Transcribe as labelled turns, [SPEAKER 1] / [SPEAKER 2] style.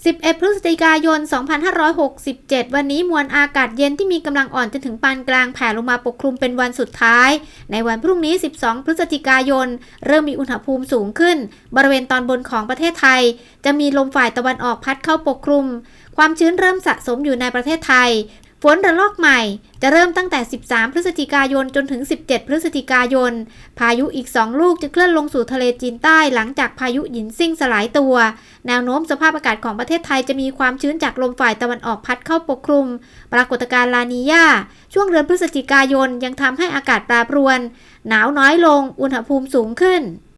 [SPEAKER 1] 11 พฤศจิกายน 2567 วันนี้มวลอากาศเย็นที่มีกำลังอ่อนจนถึงปานกลางแผ่ลงมาปกคลุมเป็นวันสุดท้าย ในวันพรุ่งนี้ 12 พฤศจิกายน เริ่มมีอุณหภูมิสูงขึ้น บริเวณตอนบนของประเทศไทย จะมีลมฝ่ายตะวันออกพัดเข้าปกคลุม ความชื้นเริ่มสะสมอยู่ในประเทศไทย ฝนระลอกใหม่จะเริ่มตั้งแต่ 13 พฤศจิกายน จนถึง 17 พฤศจิกายน พายุอีก 2 ลูกจะเคลื่อนลงสู่ทะเลจีนใต้หลังจากพายุหยินซิ่งสลายตัว แนวโน้มสภาพอากาศของประเทศไทยจะมีความชื้นจากลมฝ่ายตะวันออกพัดเข้าปกคลุม ปรากฏการณ์ลานีญาช่วงเดือนพฤศจิกายนยังทำให้อากาศแปรปรวน หนาวน้อยลง อุณหภูมิสูงขึ้น